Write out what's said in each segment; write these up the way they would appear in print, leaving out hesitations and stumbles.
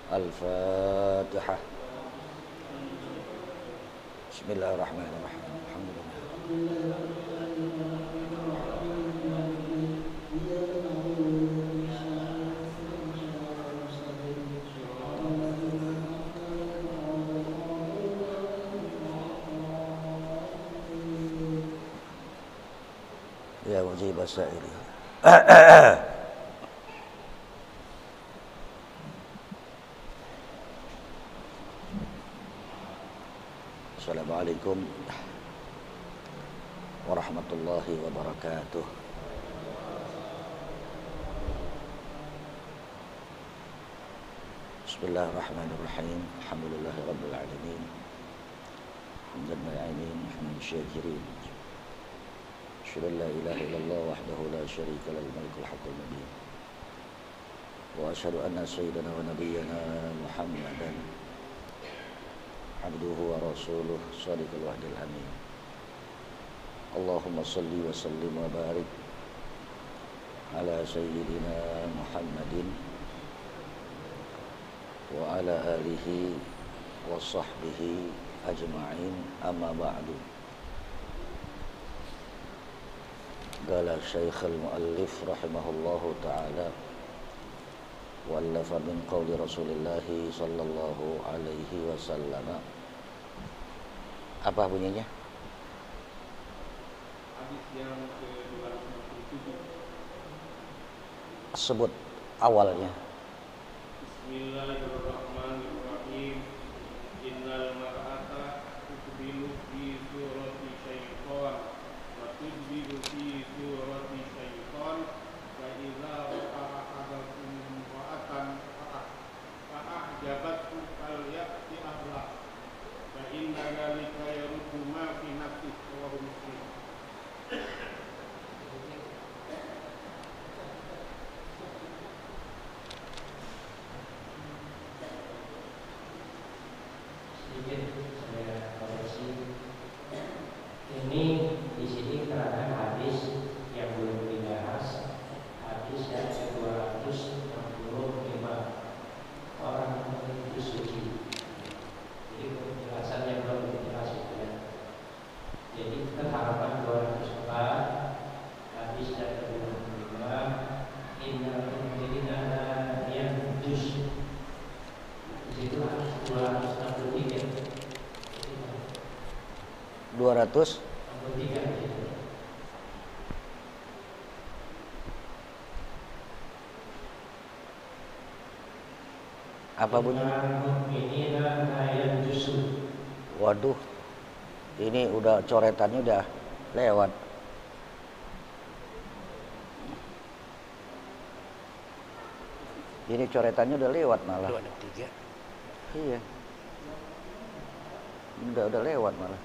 Al-Fatihah. Bismillahirrahmanirrahim. Alhamdulillah. Ya wajib basairi. Assalamualaikum warahmatullahi wabarakatuh. Bismillahirrahmanirrahim. Alhamdulillahi rabbil alamin. Hamdan ma'inin, hamdan syakirin. Asyhadu an la ilaha illallah wahdahu la syarika lahu al-mulkul haqqul mubin. Wa asyhadu anna sayyidana wa nabiyyana Muhammadan abduhu wa rasuluh shadiqul wahdil amin. Allahumma salli wa sallim wa barik ala sayyidina Muhammadin wa ala alihi wa sahbihi ajma'in, amma ba'du. Qala Syekh al-Muallif rahimahullahu ta'ala, wallafa min qawli Rasulillah sallallahu alaihi wasallam. Apa bunyinya? Hadis yang ke-267. Sebut awalnya. Bismillahirrahmanirrahim. Innal mar'ata tuqbilu fi surati syaitan wa tudbiru fi surati syaitan wa idza ra'a ahadakum imra'atan fa'ajabathu falyati ahlah fa inna dzalika yaruddu ma fi nafsihi rawahu Muslim. Saya koreksi. Ini di sini terada hadis yang belum dibahas, hadis yang ke-265, orang menuju suci. Jadi penjelasannya belum dijelaskan ya. Jadi kita harapan 204, hadis yang ke-265, innal mu'minina yang juz. Di situ 263. 200 apa bunyinya? Waduh, ini udah coretannya udah lewat. Ini coretannya udah lewat malah. 263. Iya. Udah lewat malah.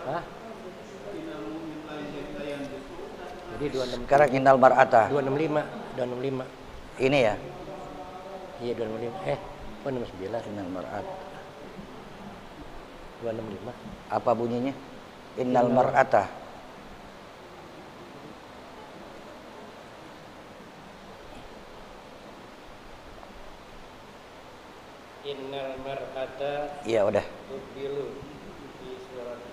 Hah? Jadi 26. Sekarang innal mar'ata. 265. Ini ya. Iya 265. 269. Innal mar'at. 265. Apa bunyinya? Innal mar'ata. Innal mar'ata Iya udah. tuqbilu fi surat.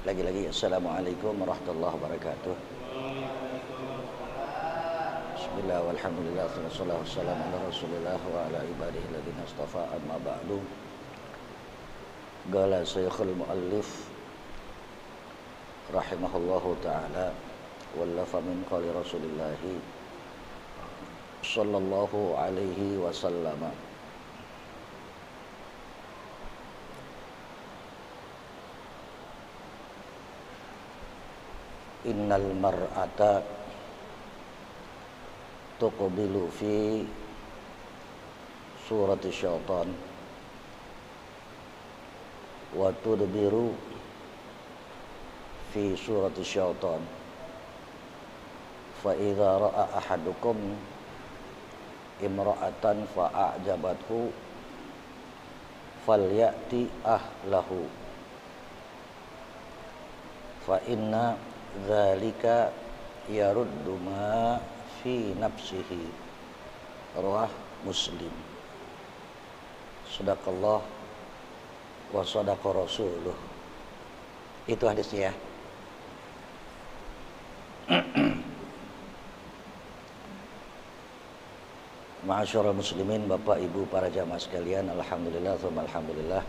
Lagi-lagi assalamualaikum warahmatullahi wabarakatuh. Bismillah walhamdulillah wassalatu wassalamu ala rasulillah wa ala ibadihi alladziina istafa, amma ba'du. Qala Syekhul Muallif rahimahullahu ta'ala, wallafa min qawli Rasulillah sallallahu alaihi wasallam. Innal mar'ata tuqbilu fi surati syaitan wa tudbiru fi surati syaitan fa idza ra'a ahadukum imra'atan fa'ajabathu falyati ahlahu fa inna dzalika yaruddu ma fi nafsihi. Rawah Muslim. Sadaqallah wa sadaqa rasuluh. Itu hadisnya ya. Ma'asyiral muslimin, Bapak Ibu para jamaah sekalian, alhamdulillah tsumma alhamdulillah.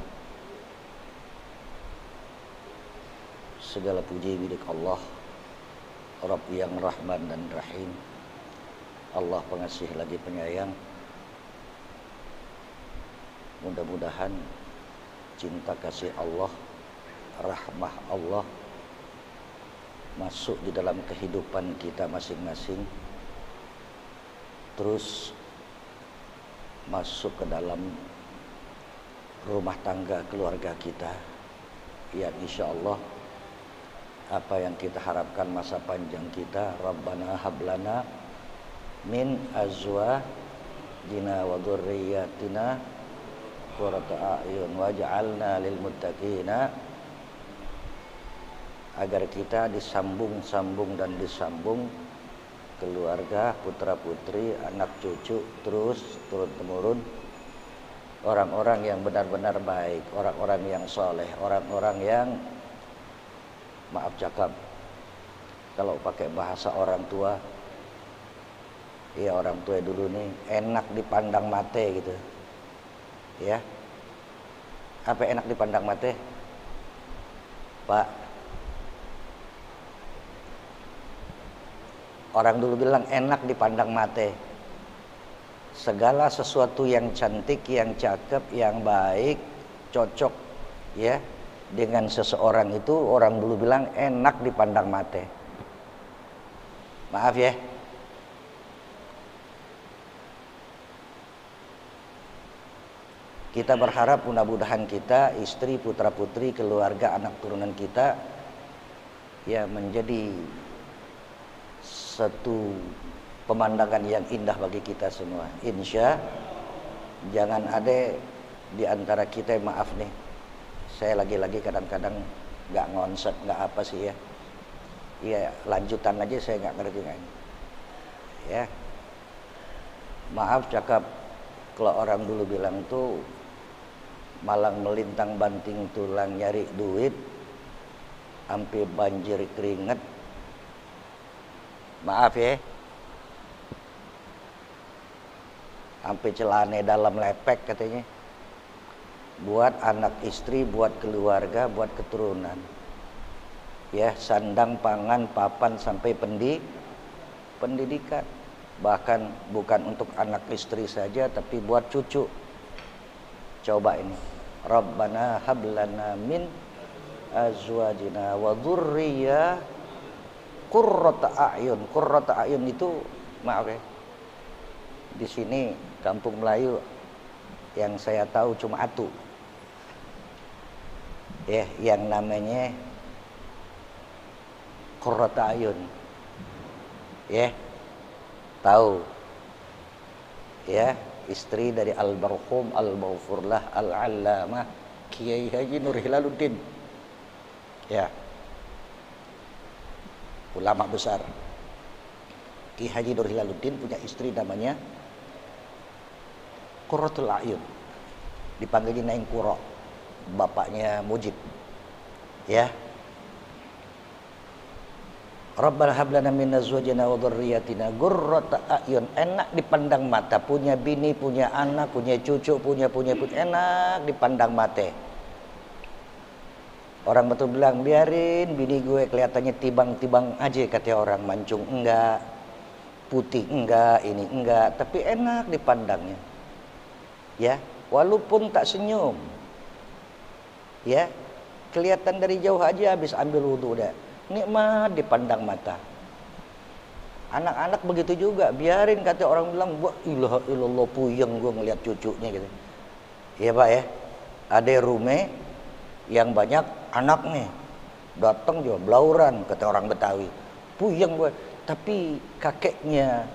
Segala puji milik Allah, Rabb yang Rahman dan Rahim. Allah pengasih lagi penyayang. Mudah-mudahan cinta kasih Allah, rahmah Allah masuk di dalam kehidupan kita masing-masing, terus masuk ke dalam rumah tangga keluarga kita, yang insya Allah apa yang kita harapkan masa panjang kita, Rabbana hablana min azwajina wa dzurriyyatina qurrata a'yun waj'alna lil muttaqina, agar kita disambung-sambung dan disambung keluarga, putra-putri, anak cucu, terus turun-temurun orang-orang yang benar-benar baik, orang-orang yang soleh, orang-orang yang, maaf cakap, kalau pakai bahasa orang tua, ya orang tua dulu nih enak dipandang mata gitu, ya. Apa enak dipandang mata, Pak? Orang dulu bilang enak dipandang mata. Segala sesuatu yang cantik, yang cakep, yang baik, cocok ya dengan seseorang itu orang dulu bilang enak dipandang mata. Maaf ya. Kita berharap mudah-mudahan kita, istri, putra-putri, keluarga, anak turunan kita ya menjadi satu pemandangan yang indah bagi kita semua. Insya jangan ada di antara kita, maaf nih, saya lagi-lagi kadang-kadang nggak ngonsep, nggak apa sih ya. Iya lanjutan aja saya nggak ngerti kan. Ya maaf cakap, kalau orang dulu bilang tuh malang melintang banting tulang nyari duit, sampai banjir keringet. Maaf ya, sampai celana dalam lepek katanya, buat anak istri, buat keluarga, buat keturunan ya, sandang, pangan, papan, sampai pendidikan, bahkan bukan untuk anak istri saja tapi buat cucu. Coba ini, Rabbana hablana min azwajina wa dzurriyyah qurrata a'yun. Qurrata a'yun itu, maaf ya, di sini kampung Melayu yang saya tahu cuma atu ya, yang namanya qurrata a'yun ya, tahu ya, istri dari almarhum al-maghfurlah al-allamah Kiai Haji Nur Hilaluddin ya, ulama besar. Ki Haji Nur Hilaluddin punya istri namanya Qurratul A'yun, dipanggilnya Naing Qurra, bapaknya Mujib ya. Rabbana hablana min azwajina wa dzurriyyatina qurrata a'yun, enak dipandang mata, punya bini, punya anak, punya cucu, punya enak dipandang mata. Orang betul bilang biarin bini gue kelihatannya tibang-tibang aja, kata orang, mancung enggak, putih enggak, ini enggak, tapi enak dipandangnya ya, walaupun tak senyum ya, kelihatan dari jauh aja habis ambil wudhu udah nikmat dipandang mata. Anak-anak begitu juga, biarin, kata orang bilang, wah ilaha illallah, puyeng gue ngeliat cucunya gitu ya Pak ya. Ada rumah yang banyak anak nih, datang juga belauran, kata orang Betawi, puyeng gue. Tapi kakeknya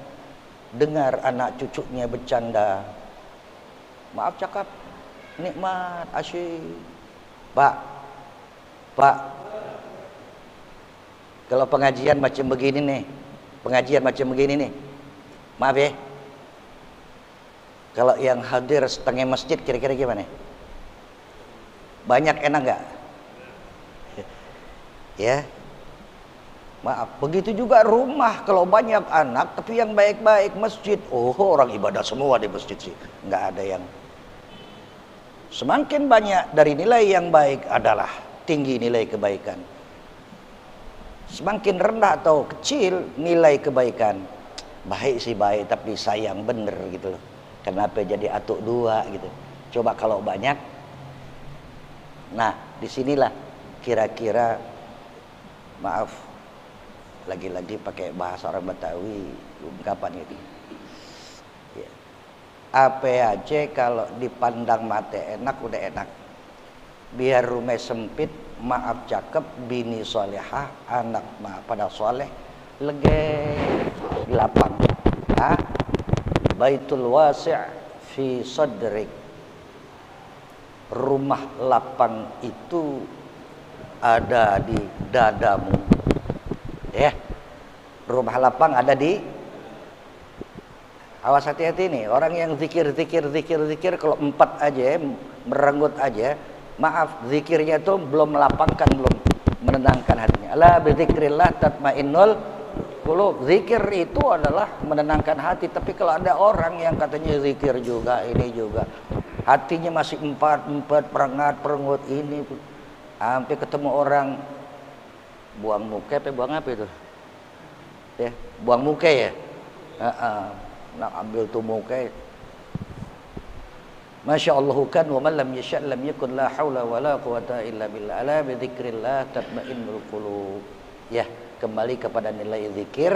dengar anak cucunya bercanda, maaf cakap, nikmat, asyik. Pak, Kalau pengajian macam begini nih, maaf ya, kalau yang hadir setengah masjid kira-kira gimana? Banyak enak nggak? Ya, maaf. Begitu juga rumah, kalau banyak anak tapi yang baik-baik, masjid, oh orang ibadah semua di masjid sih, nggak ada yang. Semakin banyak dari nilai yang baik adalah tinggi nilai kebaikan. Semakin rendah atau kecil nilai kebaikan, baik sih baik tapi sayang bener gitu loh. Kenapa jadi atuk dua gitu? Coba kalau banyak. Nah, disinilah kira-kira, maaf, lagi-lagi pakai bahasa orang Betawi, ungkapan itu. Ya. Apa aja kalau dipandang mata enak udah enak. Biar rumah sempit, maaf cakep, bini solehah, anak pada soleh, lege lapang. Baitul wasi' fi sadrik. Rumah lapang itu ada di dadamu. Ya. Rumah lapang ada di. Awas hati-hati nih, orang yang zikir kalau 4 aja, merenggut aja, maaf, zikirnya itu belum melapangkan, belum menenangkan hatinya. Ala bizikrillah tatmainnul qulub. Zikir itu adalah menenangkan hati. Tapi kalau ada orang yang katanya zikir juga, ini juga, hatinya masih empat perengut ini, sampai ketemu orang buang muka, buang apa itu? Ya, buang muka ya. Nak ambil tuh muka. Masya Allah kan, wa man lam yasha' lam yakun, la haula wa la quwata illa billah. Ala bi dzikrillah tatmainnul qulub. Ya, kembali kepada nilai zikir.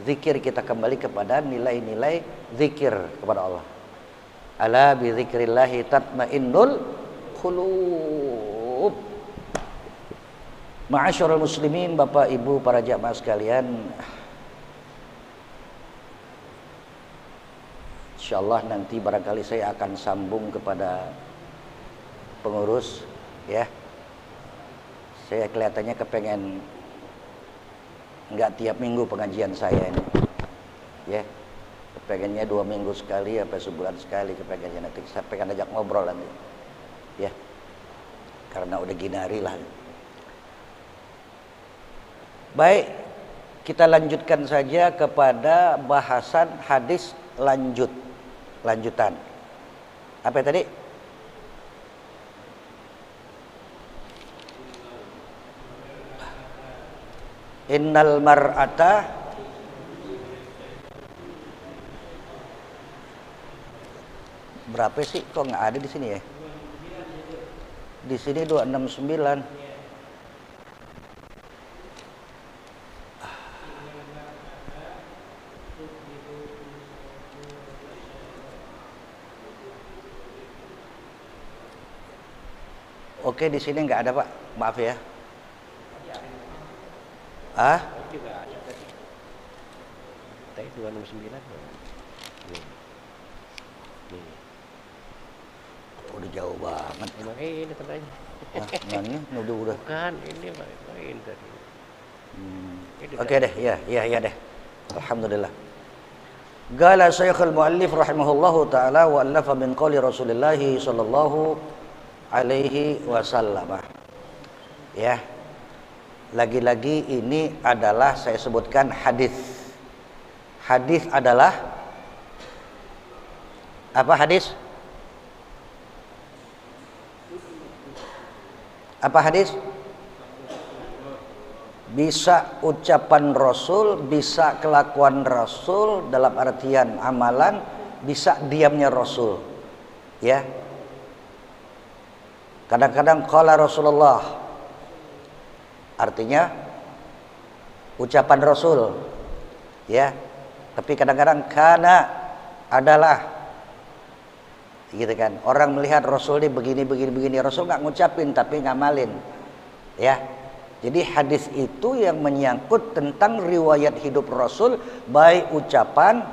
Zikir kita kembali kepada nilai-nilai zikir kepada Allah. Ala bi dzikrillah tatmainnul qulub. Ma'asyiral muslimin, Bapak Ibu para jamaah sekalian, insyaallah nanti barangkali saya akan sambung kepada pengurus, ya. Saya kelihatannya kepengen nggak tiap minggu pengajian saya ini, ya. Kepengennya 2 minggu sekali, apa sebulan sekali kepengennya. Nanti saya pengen ajak ngobrol nanti, ya. Karena udah ginari lah. Baik, kita lanjutkan saja kepada bahasan hadis lanjutan. Apa tadi? Innal mar'ata berapa sih? Kok nggak ada di sini ya? Di sini 269. Oke, di sini nggak ada Pak, maaf ya. Juga ada tadi. Tadi 269. Nih. Udah jauh banget. Emang ini tandanya. Ini udah. Bukan, ini main tadi. Oke deh, ya deh. Alhamdulillah. Qala Syekhul Muallif rahimahullahu taala wa allafa min qouli Rasulillah sallallahu alaihi wasallam. Ya. Lagi-lagi ini adalah saya sebutkan hadis. Hadis adalah apa hadis? Apa hadis? Bisa ucapan Rasul, bisa kelakuan Rasul dalam artian amalan, bisa diamnya Rasul. Ya. Kadang-kadang qala Rasulullah, artinya ucapan Rasul, ya. Tapi kadang-kadang kana adalah, gitu kan. Orang melihat Rasul ini begini, Rasul nggak ngucapin tapi ngamalin, ya. Jadi hadis itu yang menyangkut tentang riwayat hidup Rasul, baik ucapan,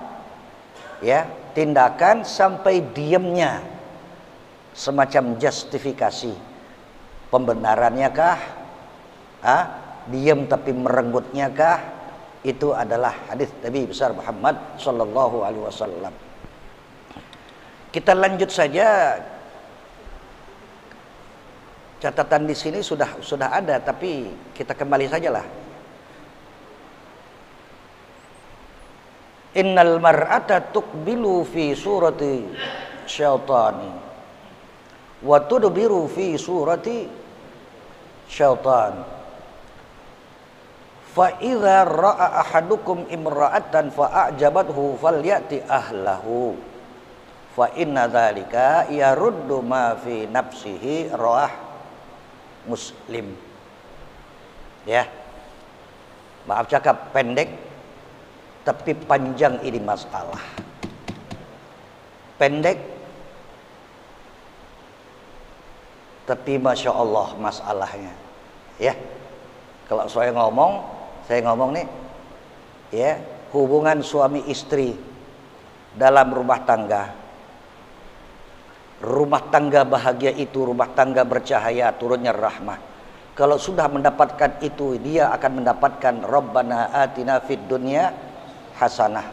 ya, tindakan sampai diamnya, semacam justifikasi pembenarannya kah? diam tapi merenggutnya kah? Itu adalah hadis Nabi besar Muhammad sallallahu alaihi wasallam. Kita lanjut saja. Catatan di sini sudah ada, tapi kita kembali sajalah. Innal mar'ata tuqbilu fi surati syaitani wa tudbiru fi surati syaitan. Fa idza ra'a ahadukum imra'atan fa a'jabathu falyati ahlahu fa inna dzalika yaruddu ma fi nafsihi rawah Muslim. Ya. Maaf cakap pendek tapi panjang ini masalah. Pendek tapi Masya Allah masalahnya. Ya. Kalau saya ngomong nih, ya, hubungan suami istri dalam rumah tangga. Rumah tangga bahagia itu rumah tangga bercahaya, turunnya rahmah. Kalau sudah mendapatkan itu, dia akan mendapatkan Rabbana atina fid dunya hasanah.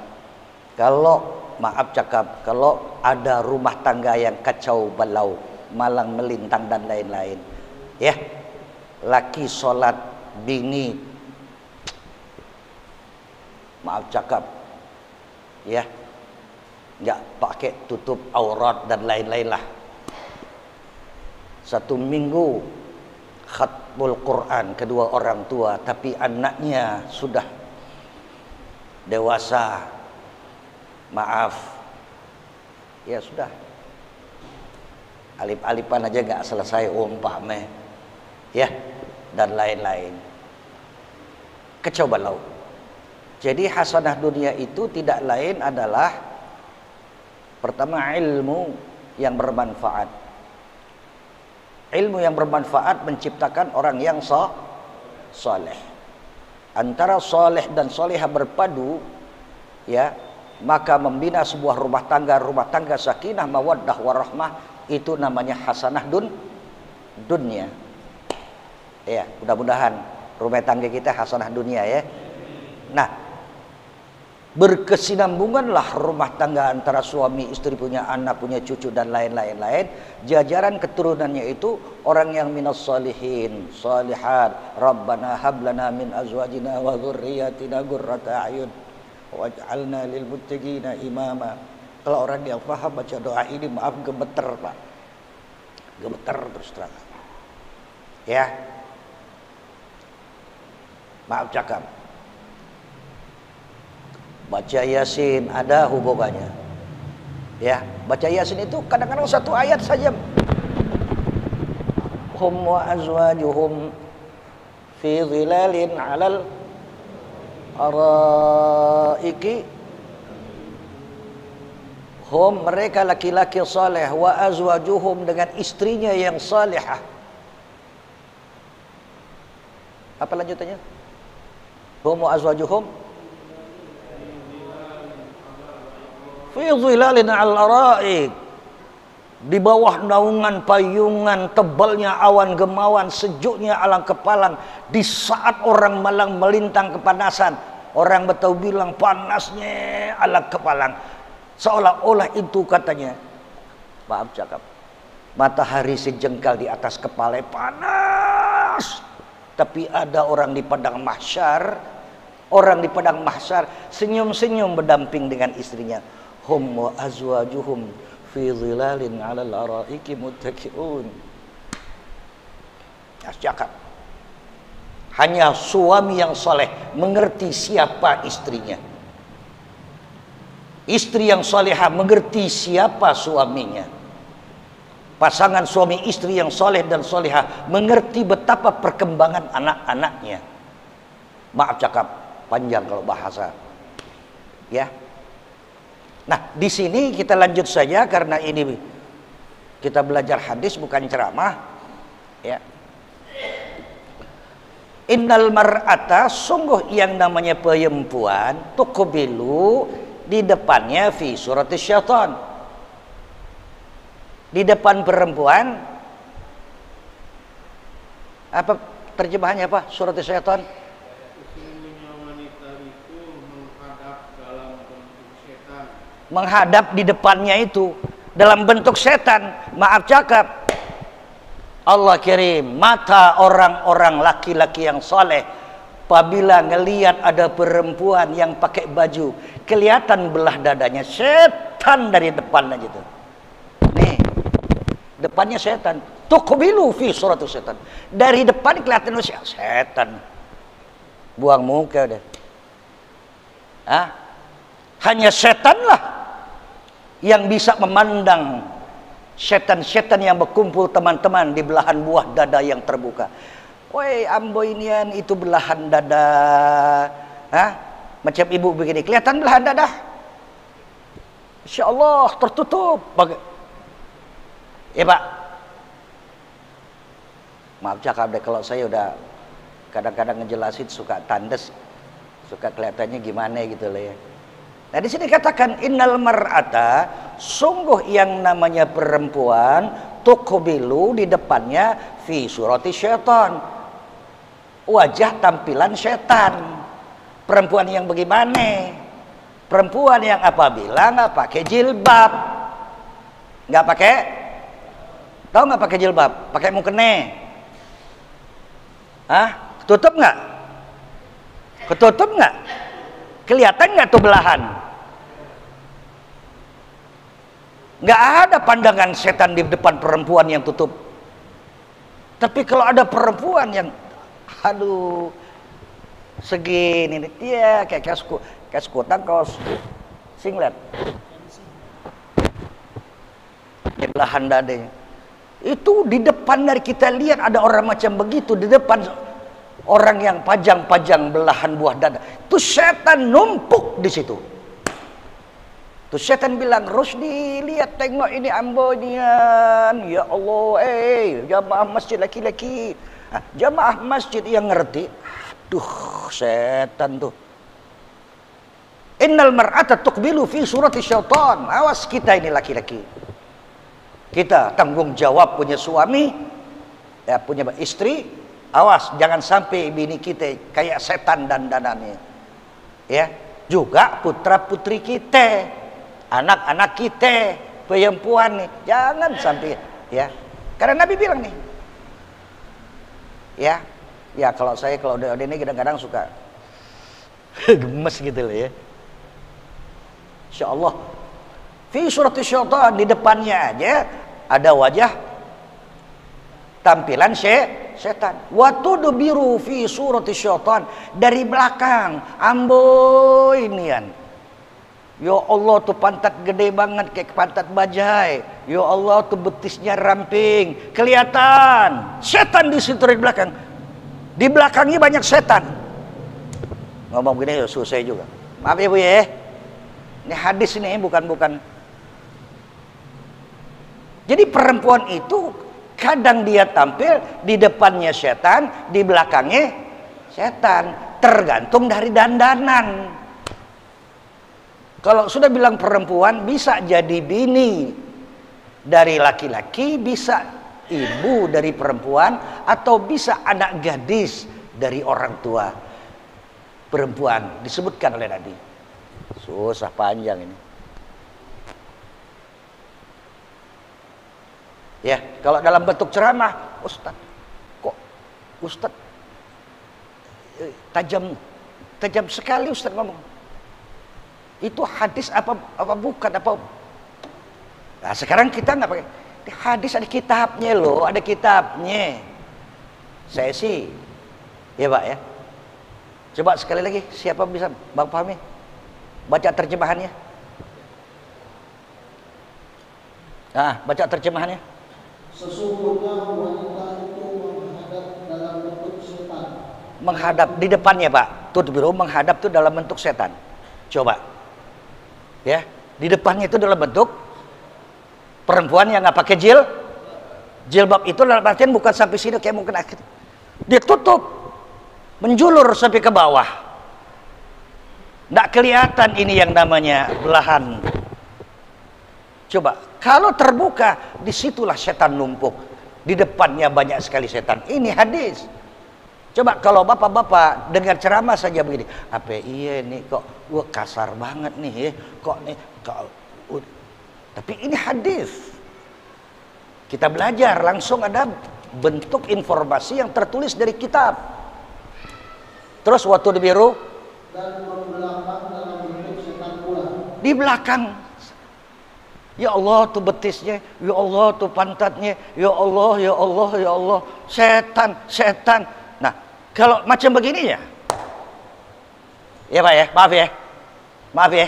Kalau maaf cakap, kalau ada rumah tangga yang kacau balau, malang melintang dan lain-lain, ya, laki sholat, bini maaf cakap, ya, nggak pakai tutup aurat dan lain-lain lah. Satu minggu khatmul Quran kedua orang tua, tapi anaknya sudah dewasa, maaf, ya sudah, alip-alipan aja nggak selesai umpame, ya, dan lain-lain. Kacau balau. Jadi hasanah dunia itu tidak lain adalah pertama ilmu yang bermanfaat. Ilmu yang bermanfaat menciptakan orang yang soleh. Antara soleh dan soleha berpadu, ya, maka membina sebuah rumah tangga sakinah mawaddah warahmah, itu namanya hasanah dunia. Ya, mudah-mudahan rumah tangga kita hasanah dunia, ya. Nah, berkesinambunganlah rumah tangga antara suami istri, punya anak, punya cucu dan lain-lain. Jajaran keturunannya itu orang yang minas salihin, salihat. Rabbana hablana min azwajina wa dzurriyyatina qurrata a'yun waj'alna lil muttaqina imama. Kalau orang yang paham baca doa ini, maaf gemeter, Pak. Gemeter terus terang. Ya. Maaf cakap. Baca Yasin ada hubungannya. Ya, baca Yasin itu kadang-kadang satu ayat saja. Hum wa azwajuhum fi dhilalin 'alal araiki. Hum, mereka laki-laki saleh, wa azwajuhum, dengan istrinya yang salihah. Apa lanjutannya? Hum wa azwajuhum fi dhilalin al-araik, di bawah naungan payungan, tebalnya awan gemawan, sejuknya alang kepalang. Di saat orang malang melintang kepanasan, orang Betawi bilang panasnya alang kepalang, seolah-olah itu katanya, maaf cakap, matahari sejengkal di atas kepala, panas. Tapi ada orang di padang mahsyar, senyum-senyum berdamping dengan istrinya. Hum wa azwajuhum fi dhilalin 'alal araiki muttaqi'un. Ya, cakap. Hanya suami yang soleh mengerti siapa istrinya. Istri yang solehah mengerti siapa suaminya. Pasangan suami istri yang soleh dan solehah mengerti betapa perkembangan anak-anaknya. Maaf cakap, panjang kalau bahasa. Ya. Nah, di sini kita lanjut saja karena ini kita belajar hadis bukan ceramah. Ya. Innal mar'ata, sungguh yang namanya perempuan, tuqbilu, di depannya fi surati syaitan. Di depan perempuan apa terjemahannya apa? Surat syaitan. Sesungguhnya wanita itu menghadap dalam bentuk setan. Menghadap di depannya itu dalam bentuk setan. Maaf cakap, Allah kirim mata orang-orang laki-laki yang soleh apabila ngelihat ada perempuan yang pakai baju, kelihatan belah dadanya, setan dari depan aja tuh. Nih, depannya setan. Tuqbilu fi surat setan. Dari depan kelihatan setan. Buang muka udah. Hanya setanlah yang bisa memandang setan-setan yang berkumpul teman-teman di belahan buah dada yang terbuka. Woi, ambo inian itu belahan dada. Macam ibu begini, kelihatan belahan dada. Insya Allah tertutup. Ya Pak. Maaf cakap deh kalau saya udah kadang-kadang ngejelasin suka tandes, suka kelihatannya gimana gitu loh ya. Nah di sini katakan innal mar'ata, sungguh yang namanya perempuan tuqbilu di depannya fi surati syaitan. Wajah tampilan setan. Perempuan yang bagaimana? Perempuan yang apabila nggak pakai jilbab, nggak pakai, tahu nggak pakai jilbab? Pakai mukena? Ketutup nggak? Ketutup nggak? Kelihatan nggak tuh belahan? Nggak ada pandangan setan di depan perempuan yang tutup. Tapi kalau ada perempuan yang aduh segini nih, dia kayak kutang kaos singlet di belahan dadanya itu, di depan dari kita lihat ada orang macam begitu, di depan orang yang pajang-pajang belahan buah dada, itu setan numpuk di situ. Tuh setan bilang, Rusdi lihat tengok ini ambonian, ya Allah, jamaah masjid laki-laki. Jamaah masjid yang ngerti, aduh setan tuh. Innal mar'ata tuqbilu fi surati syaitan. Awas kita ini laki-laki. Kita tanggung jawab punya suami, ya punya istri. Awas jangan sampai bini kita kayak setan dandanannya. Ya, juga putra-putri kita, anak-anak kita, perempuan nih, jangan sampai ya. Karena Nabi bilang nih, ya kalau saya kalau udah ini kadang-kadang suka gemes gitu loh ya. Insyaallah fi surati syaitan, di depannya aja ada wajah tampilan setan. Wa tudbiru fi surati syaitan, dari belakang ambo inian. Ya Allah tuh pantat gede banget kayak pantat bajai. Ya Allah tuh betisnya ramping, kelihatan setan di situ dari belakang. Di belakangnya banyak setan. Ngomong gini susah juga. Maaf ya Bu ya. Ini hadis ini bukan. Jadi perempuan itu kadang dia tampil di depannya setan, di belakangnya setan, tergantung dari dandanan. Kalau sudah bilang perempuan, bisa jadi bini dari laki-laki, bisa ibu dari perempuan, atau bisa anak gadis dari orang tua perempuan, disebutkan oleh Nabi. Susah panjang ini. Ya, kalau dalam bentuk ceramah, Ustaz, kok Ustaz tajam sekali Ustaz ngomong. Itu hadis apa bukan apa? Nah, sekarang kita nggak pakai hadis, ada kitabnya loh, ada kitabnya. Saya sih, ya Pak ya. Coba sekali lagi, siapa bisa Bang pahami? Baca terjemahannya. Baca terjemahannya. Sesungguhnya wanita itu menghadap dalam bentuk setan. Menghadap di depannya Pak. Tudbiru menghadap itu dalam bentuk setan. Coba. Ya, di depannya itu dalam bentuk perempuan yang nggak pakai jilbab itu dalam artian bukan sampai sini kayak mungkin akhir. Dia tutup, menjulur sampai ke bawah. Nggak kelihatan ini yang namanya belahan. Coba, kalau terbuka, disitulah setan numpuk. Di depannya banyak sekali setan. Ini hadis. Coba kalau bapak-bapak dengar ceramah saja begini, apa iya nih kok gua kasar banget nih ya, kok nih tapi ini hadis. Kita belajar langsung ada bentuk informasi yang tertulis dari kitab. Terus waktu dibiru dan membelakang dalam bentuk setan pula. Di belakang. Ya Allah tuh betisnya, ya Allah tuh pantatnya, ya Allah, ya Allah, ya Allah. Setan, setan. Nah, kalau macam begini ya. Ya Pak ya, maaf ya.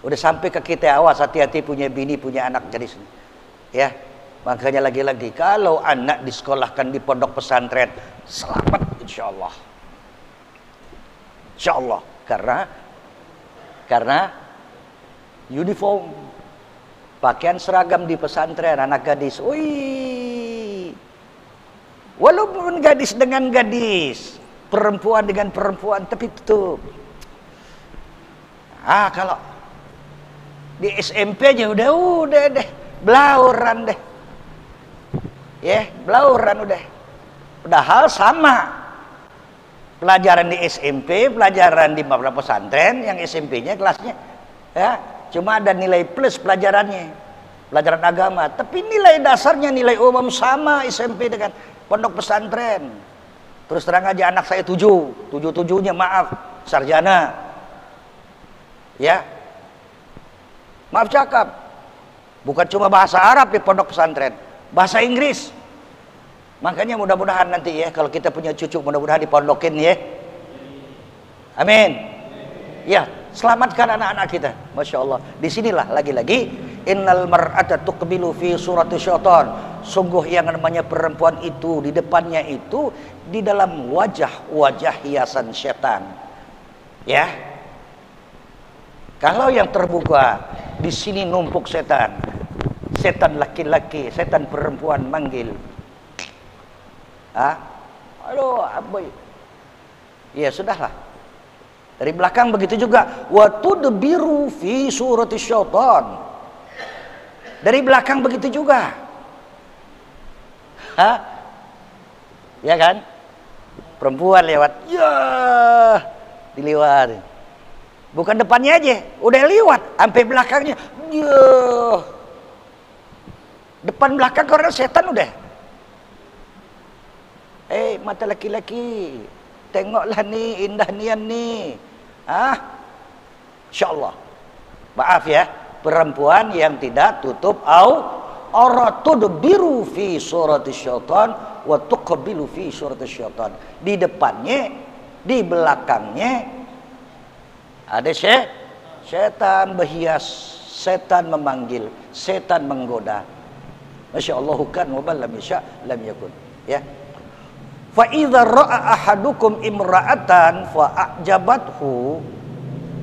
Udah sampai ke kita, awas hati-hati punya bini, punya anak gadis. Ya, makanya lagi-lagi kalau anak disekolahkan di pondok pesantren, selamat insya Allah. Insya Allah, karena uniform, pakaian seragam di pesantren anak gadis. Wih, walaupun gadis dengan gadis, perempuan dengan perempuan, tapi tutup. Kalau di SMP aja udah deh, belauran deh, ya belauran udah. Padahal sama. Pelajaran di SMP, pelajaran di beberapa pesantren, yang SMP-nya kelasnya, ya cuma ada nilai plus pelajarannya, pelajaran agama. Tapi nilai dasarnya, nilai umum sama SMP dengan pondok pesantren. Terus terang aja anak saya 7-7-nya maaf, sarjana. Ya, maaf cakap. Bukan cuma bahasa Arab di pondok pesantren, bahasa Inggris. Makanya mudah-mudahan nanti ya, kalau kita punya cucu, mudah-mudahan dipondokin ya. Amin. Ya, selamatkan anak-anak kita. Masya Allah. Disinilah lagi-lagi, innal mar'ata tuqbilu fi surati syaitan. Sungguh yang namanya perempuan itu, di depannya itu, di dalam wajah-wajah hiasan setan. Ya. Kalau yang terbuka, di sini numpuk setan. Setan laki-laki, setan perempuan manggil. Aduh, aboy. Ya sudahlah. Dari belakang begitu juga. Wa tudbiru fi surati syaitan. Dari belakang begitu juga. Ya kan? Perempuan lewat. Ya, dilewat. Bukan depannya aja, udah lewat sampai belakangnya. Ya. Depan belakang karena setan udah. Mata laki-laki, tengoklah nih, indah nian nih. Insyaallah. Maaf ya, perempuan yang tidak tutup auratud biru fi surati syaitan wa tuqbilu fi surati syaitan. Di depannya, di belakangnya ada setan berhias, setan memanggil, setan menggoda. Masya Allah kan wa lam yasha lam yakun. Ya. Fa idza ra'a ahadukum imra'atan fa a'jabathu,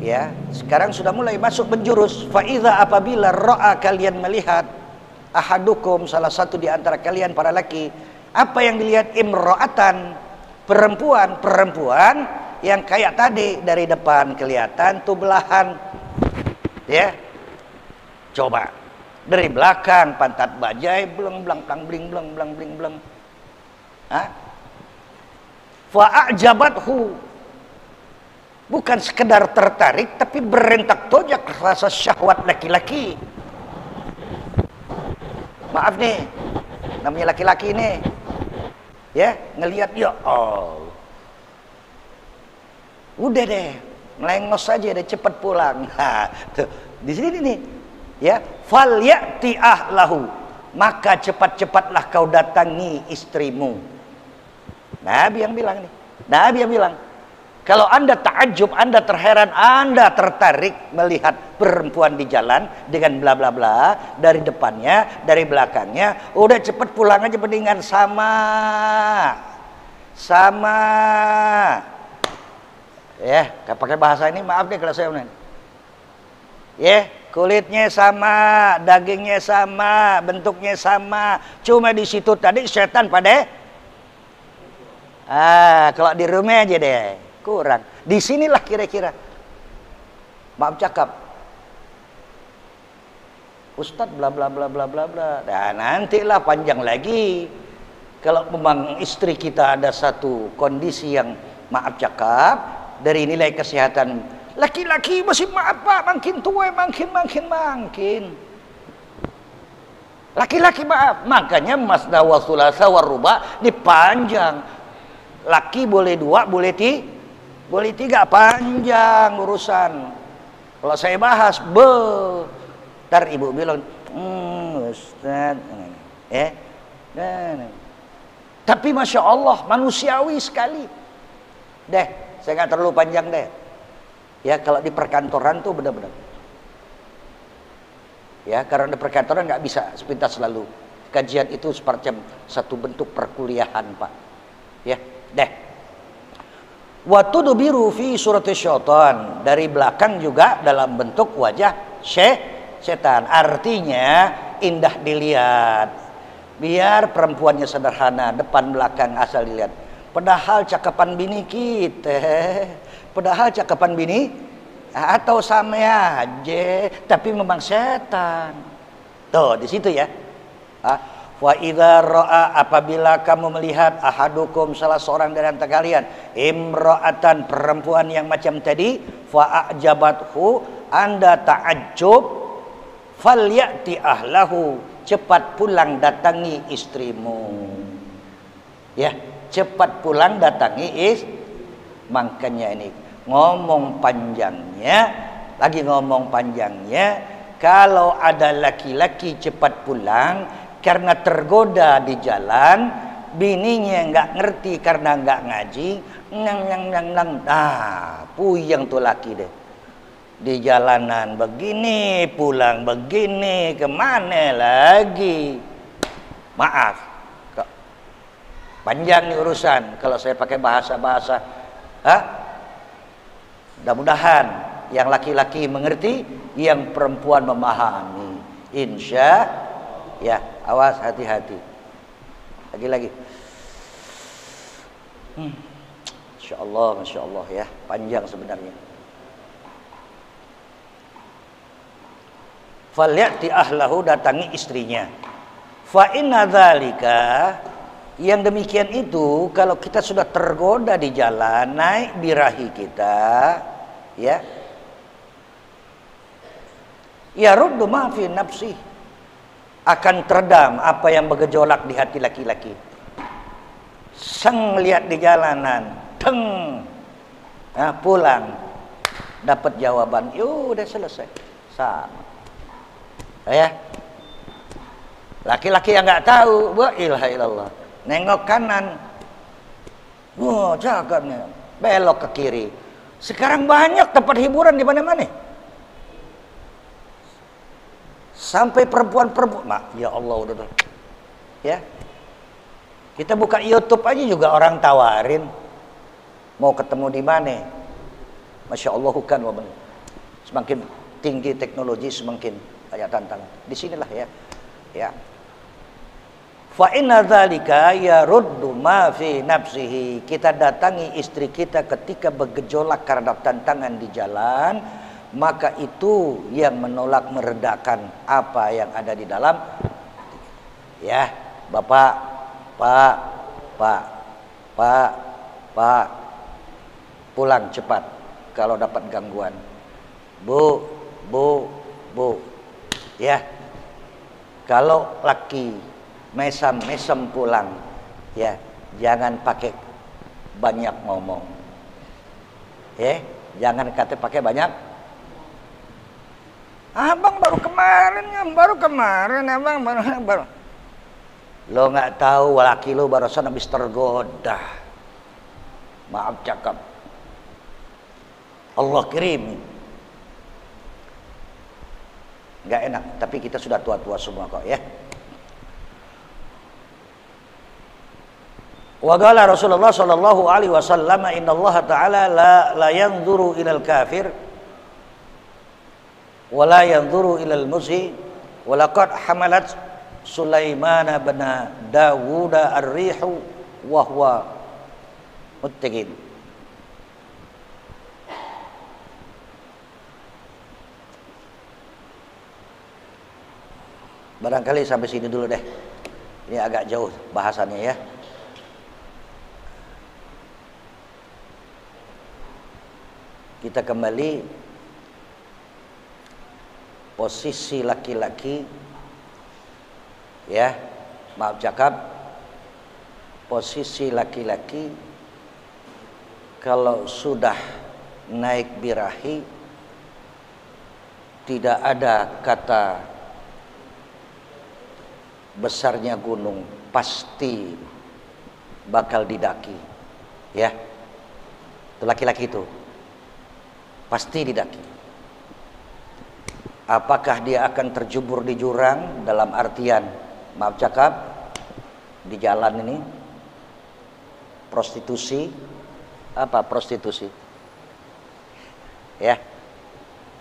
ya sekarang sudah mulai masuk menjurus. Fa idza, apabila ra'a, kalian melihat, ahadukum, salah satu di antara kalian para laki, apa yang dilihat? Imra'atan, perempuan yang kayak tadi, dari depan kelihatan tuh belahan, ya coba dari belakang pantat bajai bleng blang blang bling blang blang bling blang. Fa'ajabathu, bukan sekedar tertarik, tapi berentak tojak rasa syahwat laki-laki. Maaf nih, namanya laki-laki nih, ya ngelihat, ya Allah, udah deh, melengos aja deh, cepat pulang. Tuh, di sini nih, ya fal ya'ti ahlahu, maka cepat-cepatlah kau datangi istrimu. Nabi yang bilang nih, Nabi yang bilang, kalau anda takjub, anda terheran, anda tertarik melihat perempuan di jalan dengan bla bla bla, dari depannya, dari belakangnya, udah cepet pulang aja, mendingan sama, ya, pakai bahasa ini maaf deh kalau saya bilang, ya, kulitnya sama, dagingnya sama, bentuknya sama, cuma di situ tadi setan pada. Kalau di rumah aja deh kurang. Di sinilah kira-kira. Maaf cakap, Ustadz bla bla bla bla bla bla. Dan nantilah panjang lagi. Kalau memang istri kita ada satu kondisi yang maaf cakap dari nilai kesehatan, laki-laki masih maaf Pak, makin tua makin. Laki-laki maaf, makanya masna wa thulatsa wa ruba dipanjang. Laki boleh 2, boleh 3, panjang urusan. Kalau saya bahas, ntar ibu bilang, Ustaz, tapi Masya Allah manusiawi sekali. Saya nggak terlalu panjang deh. Ya, kalau di perkantoran tuh benar-benar. Ya, karena di perkantoran nggak bisa sepintas lalu. Kajian itu semacam satu bentuk perkuliahan, Pak. Ya, Wa tudbiru fi surati syaitan, dari belakang juga dalam bentuk wajah setan. Artinya indah dilihat. Biar perempuannya sederhana, depan belakang asal dilihat. Padahal cakapan bini kita, atau sama aja, tapi memang setan. Tuh di situ ya. Wa idza ra'a, apabila kamu melihat ahadukum, salah seorang dari antara kalian, imra'atan, perempuan yang macam tadi, fa ajabathu, Anda ta'ajjub, falyati ahlahu, cepat pulang datangi istrimu. Ya, cepat pulang datangi makanya ini ngomong panjangnya, kalau ada laki-laki cepat pulang karena tergoda di jalan, bininya nggak ngerti karena nggak ngaji, puyeng tuh laki deh. Di jalanan begini, pulang begini, kemana lagi? Maaf, panjang nih urusan kalau saya pakai bahasa-bahasa. Mudah-mudahan yang laki-laki mengerti, yang perempuan memahami. Insya ya, awas, hati-hati. Lagi. Masya Allah ya, panjang sebenarnya. Falyati ahlahu, datangi istrinya. Fa inna dzalika, yang demikian itu kalau kita sudah tergoda di jalan, naik birahi kita, ya ruddu ma fi nafsi, akan teredam apa yang bergejolak di hati laki-laki. Lihat di jalanan, pulang dapat jawaban, udah selesai, sama. Ya, laki-laki yang nggak tahu, wa ilaha illallah, nengok kanan, cakepnya, belok ke kiri. Sekarang banyak tempat hiburan di mana-mana. Sampai perempuan-perempuan, ya Allah, udah. Ya, kita buka YouTube aja juga orang tawarin, mau ketemu di mana. Masya Allah, kan, semakin tinggi teknologi semakin banyak tantangan. Di sinilah ya. Fa inna dzalika yaruddu ma fi nafsihi, kita datangi istri kita ketika bergejolak karena tantangan di jalan, maka itu yang menolak, meredakan apa yang ada di dalam. Ya, Bapak, Pak, pulang cepat kalau dapat gangguan. Bu, ya, kalau laki mesem pulang, ya jangan pakai banyak ngomong, jangan pakai banyak. Abang baru kemarin, abang baru. Lo nggak tahu laki lo barusan habis tergoda, maaf cakap, Allah kirim. Nggak enak, tapi kita sudah tua-tua semua kok ya. Wa qala Rasulullah sallallahu alaihi wasallam, innallaha ta'ala la yanzuru ilal kafir wa la yanzuru ilal musyi, wa laqad hamalat Sulaiman bin Dawud ar-rihu wa huwa muttaqin. Barangkali sampai sini dulu deh. Ini agak jauh bahasannya ya. Kita kembali posisi laki-laki ya, maaf cakap, posisi laki-laki kalau sudah naik birahi tidak ada kata besarnya gunung, pasti bakal didaki ya. Itu laki-laki itu pasti didaki. Apakah dia akan terjubur di jurang, dalam artian maaf cakap di jalan ini prostitusi, apa prostitusi ya,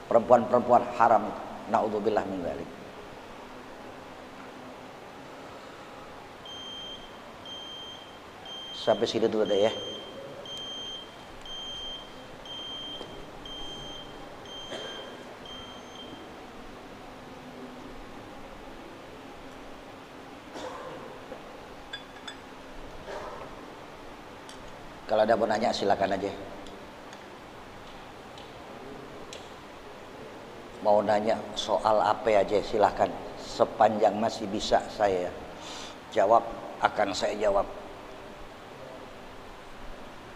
perempuan-perempuan haram, naudzubillah min dzalik. Sampai situ dulu deh ya. Kalau ada mau nanya silakan aja. Mau nanya soal apa aja silakan. Sepanjang masih bisa saya jawab, akan saya jawab.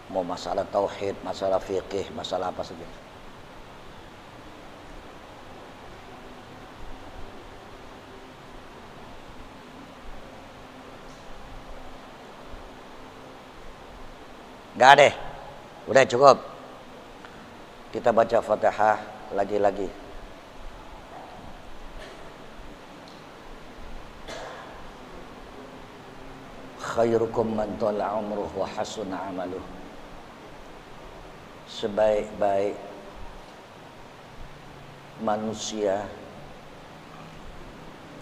Mau masalah tauhid, masalah fikih, masalah apa saja. Enggak deh, udah cukup. Kita baca Fatihah lagi-lagi. Khairukum man tala umruh wa hasuna amaluh. Sebaik-baik manusia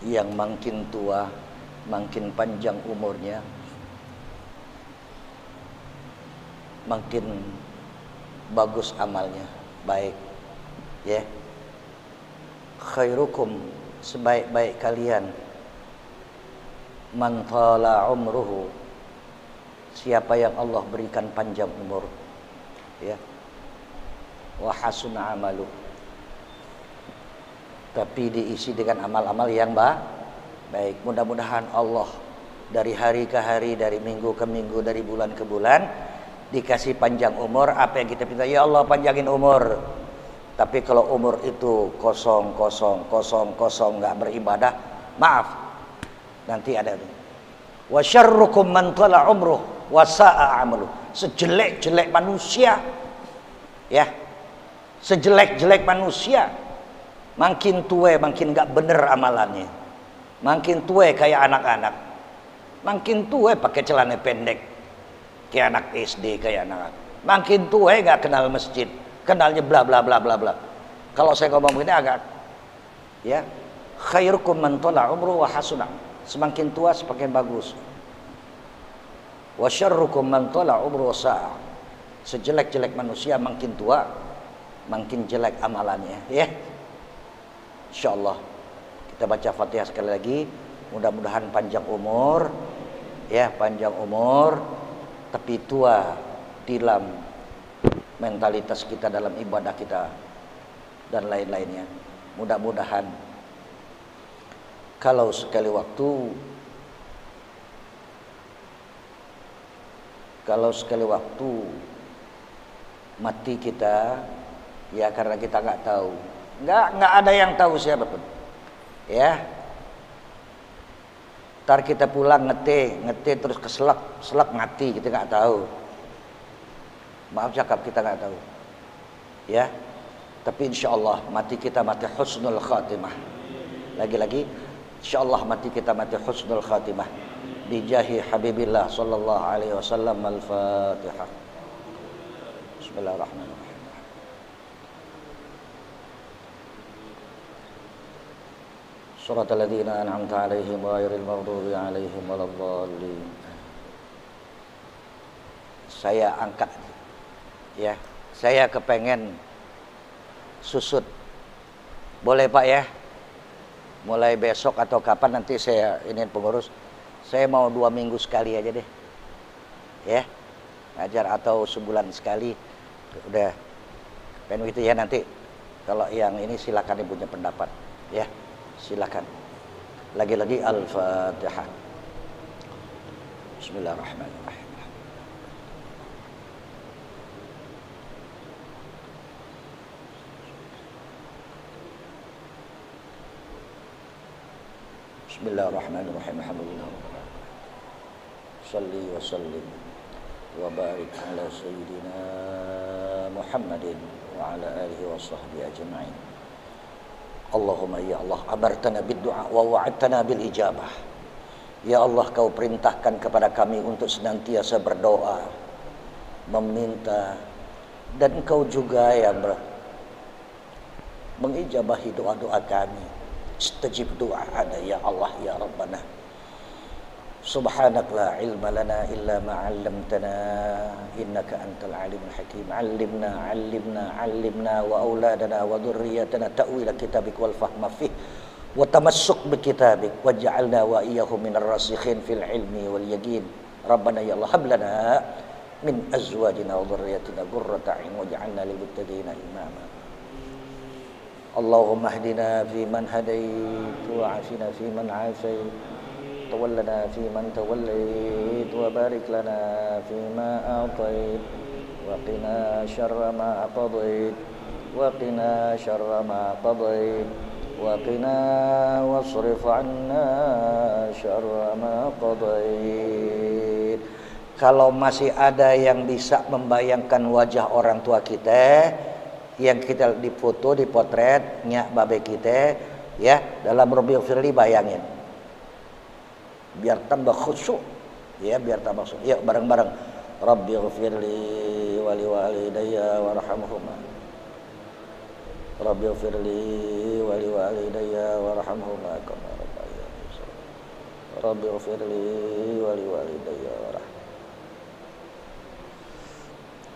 yang makin tua, makin panjang umurnya, makin bagus amalnya, baik ya. Khairukum, sebaik-baik kalian, man tala umruhu, siapa yang Allah berikan panjang umur ya, wa hasuna amalu, tapi diisi dengan amal-amal yang baik. Mudah-mudahan Allah dari hari ke hari, dari minggu ke minggu, dari bulan ke bulan dikasih panjang umur. Apa yang kita minta, ya Allah panjangin umur. Tapi kalau umur itu kosong nggak beribadah, maaf, nanti ada wa syarrukum man tala umruh wa sa'a amalu. Sejelek-jelek manusia ya, sejelek-jelek manusia, makin tua makin nggak bener amalannya, makin tua kayak anak-anak, makin tua pakai celana pendek kayak anak SD, kayak anak, makin tua nggak kenal masjid, kenalnya bla bla bla bla bla. Kalau saya ngomong begini agak ya, khairukum man tala umruh wa hasuna, semakin tua semakin bagus. Wa syarrukum man tala umruh wa sa'a, sejelek-jelek manusia makin tua makin jelek amalannya ya. Insyaallah kita baca Fatihah sekali lagi, mudah-mudahan panjang umur ya, panjang umur tapi tua dalam mentalitas kita, dalam ibadah kita dan lain-lainnya. Mudah-mudahan kalau sekali waktu mati kita ya, karena kita nggak tahu, nggak ada yang tahu siapapun ya. Ntar kita pulang ngeteh terus keselak mati, kita nggak tahu. Maaf cakap, kita nggak tahu ya. Tapi insya Allah mati kita mati husnul khatimah. Lagi-lagi insya Allah mati kita mati husnul khatimah bijahi habibillah sallallahu alaihi wasallam. Al-Fatihah. Bismillahirrahmanirrahim. Shiratal ladzina an'amta 'alaihim ghairil maghdubi 'alaihim waladdallin. Saya angkat ya, saya kepengen susut. Boleh Pak ya? Mulai besok atau kapan nanti saya ini pengurus, Saya mau 2 minggu sekali aja deh. Ya. Ngajar atau sebulan sekali. Udah. Kan gitu ya nanti. Kalau yang ini silakan ibunya pendapat. Ya. Silakan. Lagi-lagi Al-Fatihah. Bismillahirrahmanirrahim. Bismillahirrahmanirrahim. Alhamdulillah. Shalli wa sallim wa barik ala sayyidina Muhammadin wa ala alihi wa sahbihi ajma'in. Allahumma ya Allah, amartana bid du'a wa wa'adtana bil ijabah. Ya Allah, kau perintahkan kepada kami untuk senantiasa berdoa, meminta, dan kau juga yang mengijabahi doa-doa kami. Istajib du'a'ana ya Allah ya Rabbana. Subhanak la ilma lana illa ma 'allamtana innaka antal alimul hakim. 'Allimna wa auladana wa dhurriyyatana ta'wil kitabik wal fahma fih wa tamassuk bi kitabik waj'alna wa iyyahum minar rasikhin fil ilmi wal yaqin. Rabbana ya Allah hab lana min azwajina wa dhurriyyatina qurrata a'yun waj'alna lil muttaqina imama. Allahumma hdina fi man hadait wa afina fi man afait tawallana fi man tawallait wa barik lana fi ma a'tait wa qina syarra ma qadait wa qina syarra ma qadait wa qina wasrif 'anna syarra ma qadait. Kalau masih ada yang bisa membayangkan wajah orang tua kita yang kita difoto, dipotret nyak babe kita ya dalam Rabbil Firli, bayangin biar tambah khusyuk ya, biar tambah khusyuk. Yuk bareng-bareng Rabbil Firli wali walidayya warhamhuma. Rabbil Firli wali walidayya warhamhuma kama rabbayani shaghira. Rabbil Firli wali walidayya warhamhuma.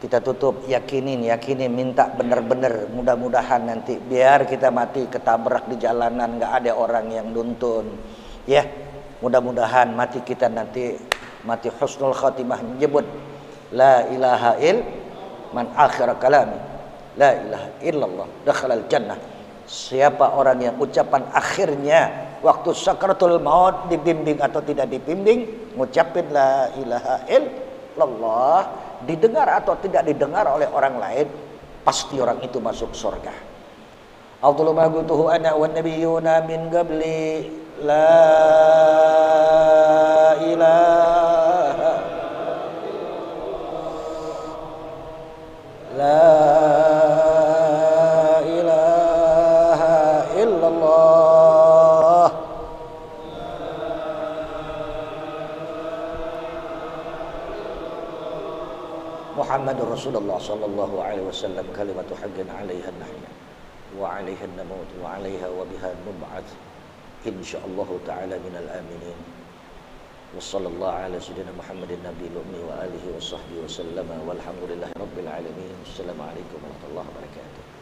Kita tutup, yakinin, minta benar-benar, mudah-mudahan nanti biar kita mati ketabrak di jalanan, nggak ada orang yang nuntun, ya. Mudah-mudahan mati kita nanti mati husnul khatimah, menyebut la ilaha il man akhir kalami la ilaha illallah dakhalal jannah. Siapa orang yang ucapan akhirnya waktu sakaratul maut dibimbing atau tidak dibimbing ngucapin la ilaha illallah, didengar atau tidak didengar oleh orang lain, pasti orang itu masuk surga. Afdalu ma qultuhu ana wan nabiyyuna min qabli la ilaha illallah. Muhammadur Rasulullah sallallahu alaihi wasallam kalimatu haqqin 'alaiha nahya wa 'alaiha namut wa 'alaiha wa biha nub'ats insyaallah taala minal aminin. Wa sallallahu ala sayyidina Muhammadin nabiyil ummi wa alihi wa sahbihi wa sallama walhamdulillahi rabbil alamin. Assalamualaikum warahmatullahi wabarakatuh.